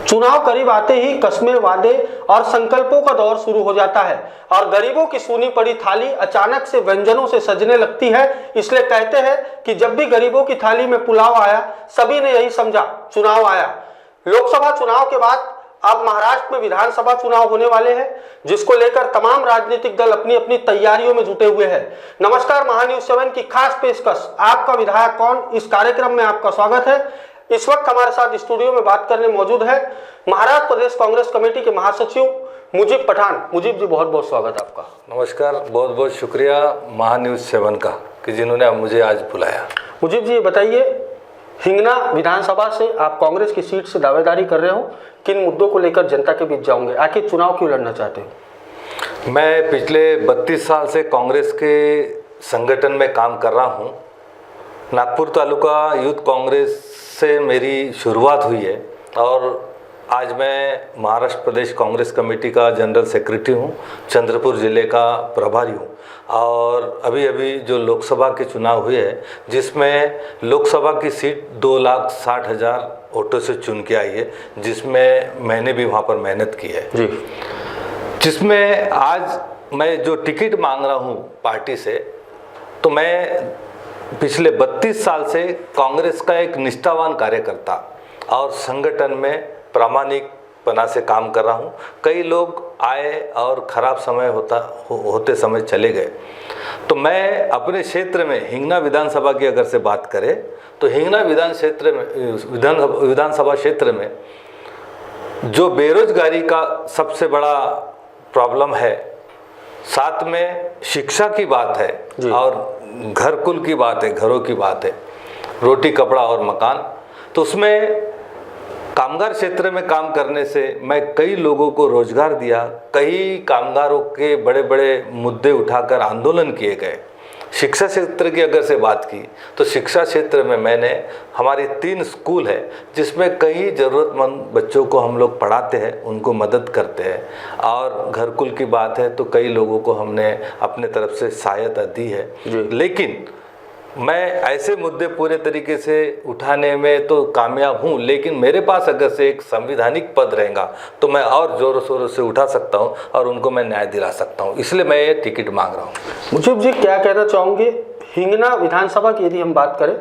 चुनाव करीब आते ही कस्में, वादे और संकल्पों का दौर शुरू हो जाता है और गरीबों की सूनी पड़ी थाली अचानक से व्यंजनों से सजने लगती है। इसलिए कहते हैं कि जब भी गरीबों की थाली में पुलाव आया, सभी ने यही समझा चुनाव आया। लोकसभा चुनाव के बाद अब महाराष्ट्र में विधानसभा चुनाव होने वाले हैं, जिसको लेकर तमाम राजनीतिक दल अपनी अपनी तैयारियों में जुटे हुए हैं। नमस्कार, महान्यूज 7 की खास पेशकश आपका विधायक कौन, इस कार्यक्रम में आपका स्वागत है। इस वक्त हमारे साथ स्टूडियो में बात करने मौजूद है महाराष्ट्र प्रदेश कांग्रेस कमेटी के महासचिव मुजीब पठान। मुजीब जी, बहुत बहुत स्वागत आपका। नमस्कार, बहुत बहुत शुक्रिया महान्यूज 7 का कि जिन्होंने मुझे आज बुलाया। मुजीब जी, ये बताइए, हिंगना विधानसभा से आप कांग्रेस की सीट से दावेदारी कर रहे हो, किन मुद्दों को लेकर जनता के बीच जाओगे, आखिर चुनाव क्यों लड़ना चाहते हो? मैं पिछले 32 साल से कांग्रेस के संगठन में काम कर रहा हूं। नागपुर तालुका यूथ कांग्रेस से मेरी शुरुआत हुई है और आज मैं महाराष्ट्र प्रदेश कांग्रेस कमेटी का जनरल सेक्रेटरी हूं, चंद्रपुर ज़िले का प्रभारी हूं। और अभी अभी जो लोकसभा के चुनाव हुए हैं, जिसमें लोकसभा की सीट 2,60,000 वोटों से चुन के आई है, जिसमें मैंने भी वहां पर मेहनत की है जी। जिसमें आज मैं जो टिकट मांग रहा हूं पार्टी से, तो मैं पिछले 32 साल से कांग्रेस का एक निष्ठावान कार्यकर्ता और संगठन में प्रामाणिकपना से काम कर रहा हूं। कई लोग आए और ख़राब समय होते समय चले गए, तो मैं अपने क्षेत्र में हिंगना विधानसभा की अगर से बात करें तो हिंगना विधानसभा क्षेत्र में जो बेरोजगारी का सबसे बड़ा प्रॉब्लम है, साथ में शिक्षा की बात है और घर कुल की बात है, घरों की बात है, रोटी कपड़ा और मकान। तो उसमें कामगार क्षेत्र में काम करने से मैं कई लोगों को रोजगार दिया। कई कामगारों के बड़े बड़े मुद्दे उठाकर आंदोलन किए गए। शिक्षा क्षेत्र की अगर से बात की तो शिक्षा क्षेत्र में मैंने हमारी 3 स्कूल है, जिसमें कई ज़रूरतमंद बच्चों को हम लोग पढ़ाते हैं, उनको मदद करते हैं। और घर कुल की बात है तो कई लोगों को हमने अपने तरफ से सहायता दी है। लेकिन मैं ऐसे मुद्दे पूरे तरीके से उठाने में तो कामयाब हूँ, लेकिन मेरे पास अगर से एक संवैधानिक पद रहेगा तो मैं और ज़ोरों शोरों से उठा सकता हूँ और उनको मैं न्याय दिला सकता हूँ। इसलिए मैं ये टिकट मांग रहा हूँ। मुजीब जी, क्या कहना चाहूँगे हिंगना विधानसभा की यदि हम बात करें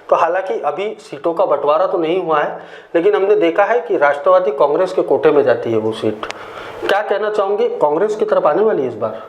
तो हालांकि अभी सीटों का बंटवारा तो नहीं हुआ है, लेकिन हमने देखा है कि राष्ट्रवादी कांग्रेस के कोटे में जाती है वो सीट। क्या कहना चाहूँगे, कांग्रेस की तरफ आने वाली है इस बार?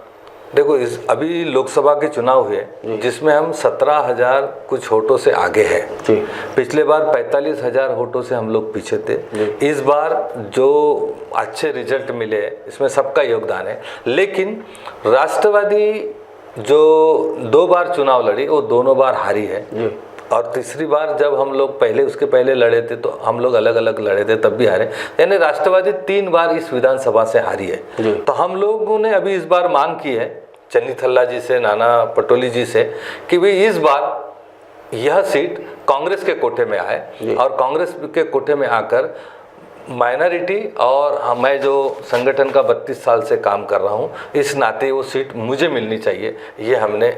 देखो, इस अभी लोकसभा के चुनाव हुए जिसमें हम 17,000 कुछ वोटों से आगे हैं। पिछले बार 45,000 वोटों से हम लोग पीछे थे। इस बार जो अच्छे रिजल्ट मिले इसमें सबका योगदान है, लेकिन राष्ट्रवादी जो 2 बार चुनाव लड़ी वो दोनों बार हारी है। और तीसरी बार जब हम लोग उसके पहले लड़े थे तो हम लोग अलग अलग लड़े थे, तब भी हारे। यानी राष्ट्रवादी 3 बार इस विधानसभा से हारी है। तो हम लोगों ने अभी इस बार मांग की है चन्नी थल्ला जी से, नाना पटोली जी से, कि भाई इस बार यह सीट कांग्रेस के कोटे में आए और कांग्रेस के कोटे में आकर माइनॉरिटी और मैं जो संगठन का 32 साल से काम कर रहा हूँ, इस नाते वो सीट मुझे मिलनी चाहिए। ये हमने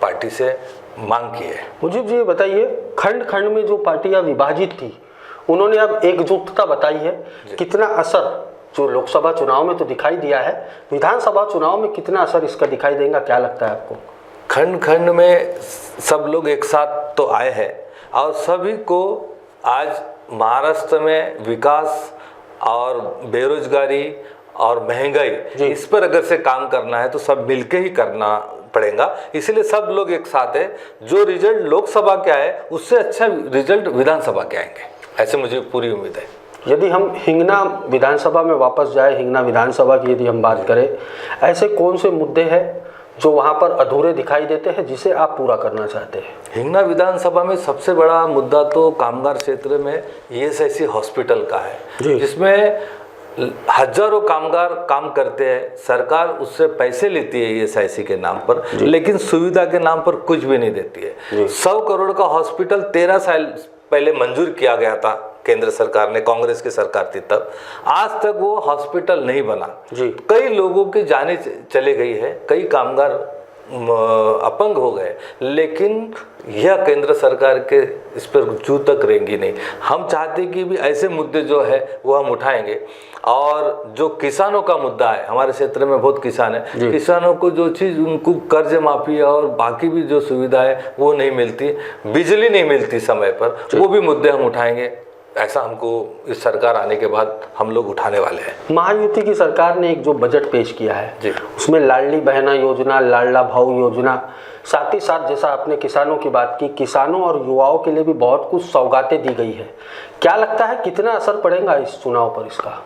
पार्टी से मांग की है। मुजीब जी, बताइए, खंड खंड में जो पार्टियां विभाजित थी उन्होंने अब एकजुटता बताई है। कितना असर जो लोकसभा चुनाव में तो दिखाई दिया है, विधानसभा चुनाव में कितना असर इसका दिखाई देगा, क्या लगता है आपको? खंड खंड में सब लोग एक साथ तो आए हैं और सभी को आज महाराष्ट्र में विकास और बेरोजगारी और महंगाई, इस पर अगर से काम करना है तो सब मिलके ही करना पड़ेगा। इसलिए सब लोग एक साथ है। जो रिजल्ट लोकसभा के आए उससे अच्छा रिजल्ट विधानसभा के आएंगे, ऐसे मुझे पूरी उम्मीद है। यदि हम हिंगना विधानसभा में वापस जाए, हिंगना विधानसभा की यदि हम बात करें, ऐसे कौन से मुद्दे हैं जो वहाँ पर अधूरे दिखाई देते हैं जिसे आप पूरा करना चाहते हैं? हिंगना विधानसभा में सबसे बड़ा मुद्दा तो कामगार क्षेत्र में ESIC हॉस्पिटल का है, जिसमें हजारों कामगार काम करते हैं। सरकार उससे पैसे लेती है ESIC के नाम पर, लेकिन सुविधा के नाम पर कुछ भी नहीं देती है। 100 करोड़ का हॉस्पिटल 13 साल पहले मंजूर किया गया था केंद्र सरकार ने, कांग्रेस की सरकार थी तब। आज तक वो हॉस्पिटल नहीं बना। कई लोगों की जानें चले गई है, कई कामगार अपंग हो गए, लेकिन यह केंद्र सरकार के इस पर जू तक रहेंगी नहीं। हम चाहते कि भी ऐसे मुद्दे जो है वो हम उठाएंगे। और जो किसानों का मुद्दा है, हमारे क्षेत्र में बहुत किसान है, किसानों को जो चीज़ उनको कर्ज माफी और बाकी भी जो सुविधा है वो नहीं मिलती, बिजली नहीं मिलती समय पर, वो भी मुद्दे हम उठाएंगे। ऐसा हमको इस सरकार आने के बाद हम लोग उठाने वाले हैं। महायुति की सरकार ने एक जो बजट पेश किया है जी, उसमें लाडली बहना योजना, लाडला भाऊ योजना, साथ ही साथ जैसा आपने किसानों की बात की, किसानों और युवाओं के लिए भी बहुत कुछ सौगातें दी गई है। क्या लगता है कितना असर पड़ेगा इस चुनाव पर इसका?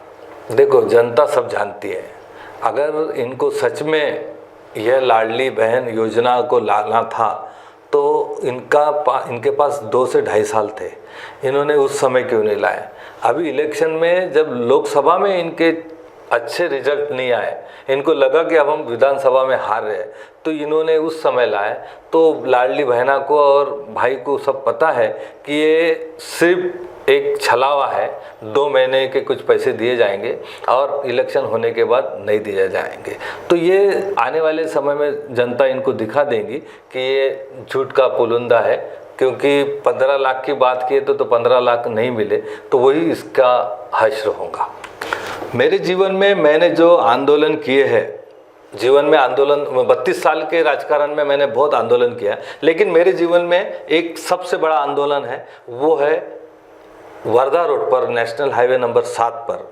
देखो, जनता सब जानती है। अगर इनको सच में यह लाडली बहन योजना को लाना था तो इनके पास 2 से 2.5 साल थे, इन्होंने उस समय क्यों नहीं लाए? अभी इलेक्शन में जब लोकसभा में इनके अच्छे रिजल्ट नहीं आए, इनको लगा कि अब हम विधानसभा में हार रहे हैं, तो इन्होंने उस समय लाए। तो लाडली बहना को और भाई को सब पता है कि ये सिर्फ एक छलावा है, 2 महीने के कुछ पैसे दिए जाएंगे और इलेक्शन होने के बाद नहीं दिए जाएंगे। तो ये आने वाले समय में जनता इनको दिखा देंगी कि ये झूठ का पुलिंदा है, क्योंकि 15 लाख की बात की तो 15 लाख नहीं मिले, तो वही इसका हश्र होगा। मेरे जीवन में मैंने जो आंदोलन किए हैं, जीवन में आंदोलन 32 साल के राजकारण में मैंने बहुत आंदोलन किया, लेकिन मेरे जीवन में एक सबसे बड़ा आंदोलन है, वो है वर्धा रोड पर नेशनल हाईवे नंबर 7 पर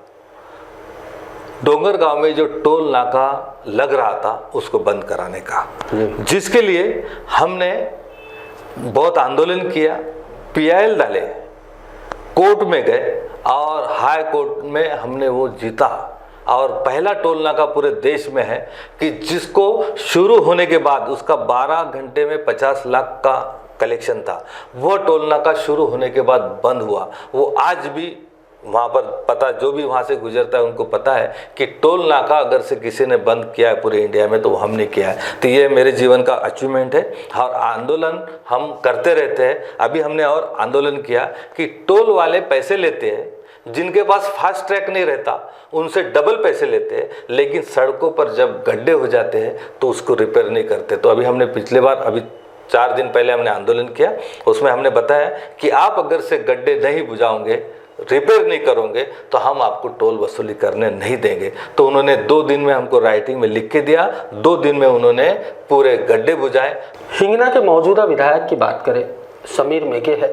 डोंगर गांव में जो टोल नाका लग रहा था उसको बंद कराने का, जिसके लिए हमने बहुत आंदोलन किया, PIL डाले, कोर्ट में गए और हाई कोर्ट में हमने वो जीता। और पहला टोल नाका पूरे देश में है कि जिसको शुरू होने के बाद उसका 12 घंटे में 50 लाख का कलेक्शन था, वो टोल नाका शुरू होने के बाद बंद हुआ। वो आज भी वहाँ पर पता, जो भी वहाँ से गुजरता है उनको पता है कि टोल नाका अगर से किसी ने बंद किया है पूरे इंडिया में तो हमने किया है। तो ये मेरे जीवन का अचीवमेंट है और आंदोलन हम करते रहते हैं। अभी हमने और आंदोलन किया कि टोल वाले पैसे लेते हैं, जिनके पास फास्ट ट्रैक नहीं रहता उनसे डबल पैसे लेते हैं, लेकिन सड़कों पर जब गड्ढे हो जाते हैं तो उसको रिपेयर नहीं करते। तो अभी हमने पिछले बार, अभी 4 दिन पहले हमने आंदोलन किया, उसमें हमने बताया कि आप अगर से गड्ढे नहीं बुझाओगे, रिपेयर नहीं करोगे, तो हम आपको टोल वसूली करने नहीं देंगे। तो उन्होंने 2 दिन में हमको राइटिंग में लिख के दिया, 2 दिन में उन्होंने पूरे गड्ढे बुझाए। हिंगना के मौजूदा विधायक की बात करें, समीर मेघे है,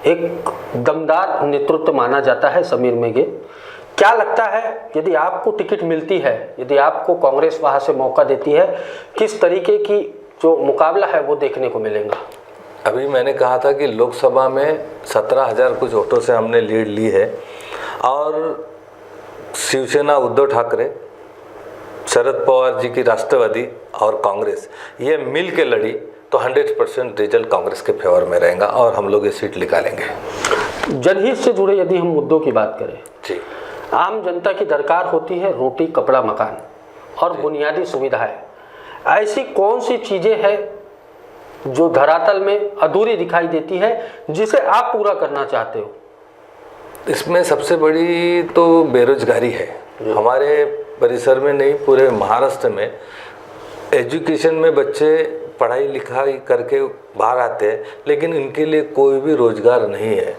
एक दमदार नेतृत्व माना जाता है समीर मेघे। क्या लगता है यदि आपको टिकट मिलती है, यदि आपको कांग्रेस वहाँ से मौका देती है, किस तरीके की जो मुकाबला है वो देखने को मिलेगा? अभी मैंने कहा था कि लोकसभा में 17,000 कुछ वोटों से हमने लीड ली है और शिवसेना, उद्धव ठाकरे, शरद पवार जी की राष्ट्रवादी और कांग्रेस ये मिल के लड़ी तो 100% रिजल्ट कांग्रेस के फेवर में रहेगा और हम लोग ये सीट निकालेंगे। जनहित से जुड़े यदि हम मुद्दों की बात करें जी, आम जनता की दरकार होती है रोटी, कपड़ा, मकान और बुनियादी सुविधाएं। ऐसी कौन सी चीजें हैं जो धरातल में अधूरी दिखाई देती है जिसे आप पूरा करना चाहते हो? इसमें सबसे बड़ी तो बेरोजगारी है। हमारे परिसर में नहीं, पूरे महाराष्ट्र में एजुकेशन में बच्चे पढ़ाई लिखाई करके बाहर आते हैं, लेकिन इनके लिए कोई भी रोजगार नहीं है।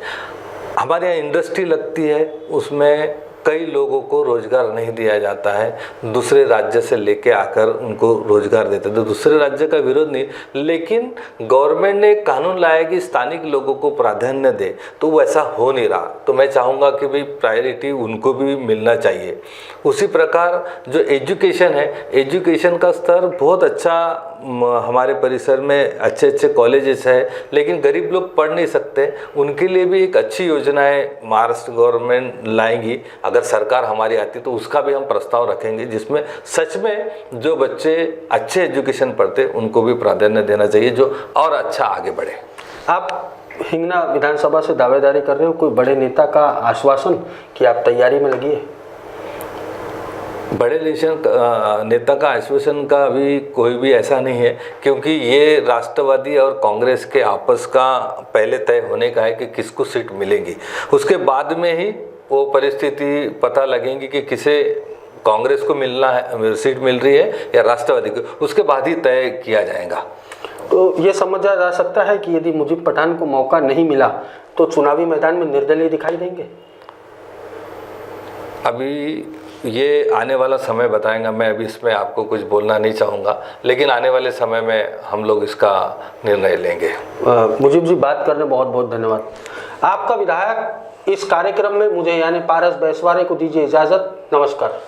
हमारे यहाँ इंडस्ट्री लगती है, उसमें कई लोगों को रोजगार नहीं दिया जाता है, दूसरे राज्य से लेके आकर उनको रोजगार देते हैं। तो दूसरे राज्य का विरोध नहीं, लेकिन गवर्नमेंट ने एक कानून लाया कि स्थानिक लोगों को प्राधान्य दे, तो वैसा हो नहीं रहा। तो मैं चाहूँगा कि भाई प्रायोरिटी उनको भी मिलना चाहिए। उसी प्रकार जो एजुकेशन है, एजुकेशन का स्तर बहुत अच्छा हमारे परिसर में अच्छे अच्छे कॉलेजेस है, लेकिन गरीब लोग पढ़ नहीं सकते, उनके लिए भी एक अच्छी योजनाएं महाराष्ट्र गवर्नमेंट लाएंगी। अगर सरकार हमारी आती तो उसका भी हम प्रस्ताव रखेंगे, जिसमें सच में जो बच्चे अच्छे एजुकेशन पढ़ते उनको भी प्राधान्य देना चाहिए, जो और अच्छा आगे बढ़े। आप हिंगना विधानसभा से दावेदारी कर रहे हो, कोई बड़े नेता का आश्वासन कि आप तैयारी में लगी है? बड़े नेता का आश्वासन का अभी कोई भी ऐसा नहीं है, क्योंकि ये राष्ट्रवादी और कांग्रेस के आपस का पहले तय होने का है कि किसको सीट मिलेगी। उसके बाद में ही वो परिस्थिति पता लगेगी कि किसे कांग्रेस को मिलना है, सीट मिल रही है या राष्ट्रवादी को, उसके बाद ही तय किया जाएगा। तो ये समझा जा सकता है कि यदि मुजीब पठान को मौका नहीं मिला तो चुनावी मैदान में निर्दलीय दिखाई देंगे। अभी ये आने वाला समय बताएगा, मैं अभी इसमें आपको कुछ बोलना नहीं चाहूँगा, लेकिन आने वाले समय में हम लोग इसका निर्णय लेंगे। मुजीब जी, बात करने बहुत बहुत धन्यवाद। आपका विधायक इस कार्यक्रम में मुझे यानी पारस बैसवारे को दीजिए इजाज़त। नमस्कार।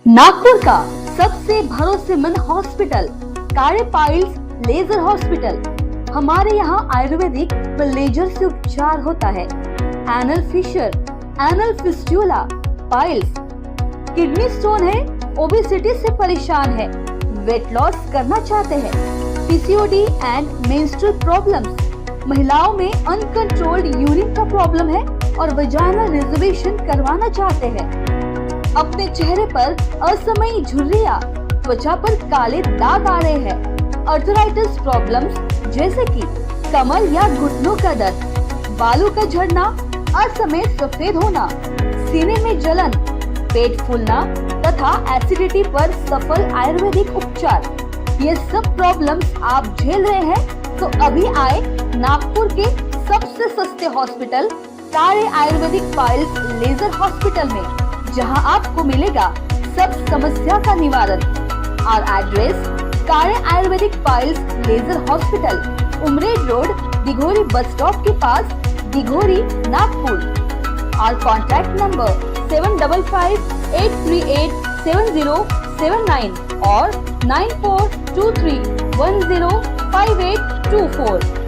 नागपुर का सबसे भरोसेमंद हॉस्पिटल कार्य पाइल्स लेजर हॉस्पिटल। हमारे यहाँ आयुर्वेदिक व लेजर से उपचार होता है। Anal fissure, anal fistula, piles, kidney stone है, ओबेसिटी से परेशान है, वेट लॉस करना चाहते हैं, पीसीओडी एंड मेंस्ट्रुअल प्रॉब्लम्स, महिलाओं में अनकंट्रोल्ड यूरिन का प्रॉब्लम है और वजाइनल रिजर्वेशन करवाना चाहते हैं, अपने चेहरे पर असमयी झुर्रियां, त्वचा पर काले दाग आ रहे हैं, अर्थराइटिस प्रॉब्लम्स जैसे कि कमर या घुटनों का दर्द, बालों का झड़ना, असमय सफेद होना, सीने में जलन, पेट फूलना तथा एसिडिटी पर सफल आयुर्वेदिक उपचार, ये सब प्रॉब्लम्स आप झेल रहे हैं तो अभी आए नागपुर के सबसे सस्ते हॉस्पिटल कार्य आयुर्वेदिक पाइल्स लेजर हॉस्पिटल में, जहां आपको मिलेगा सब समस्या का निवारण। और एड्रेस कार्य आयुर्वेदिक piles laser hospital, Umred road, Dighori bus stop के पास, दिघोरी, नागपुर। और कॉन्टैक्ट नंबर 7558387079 और 9423105824।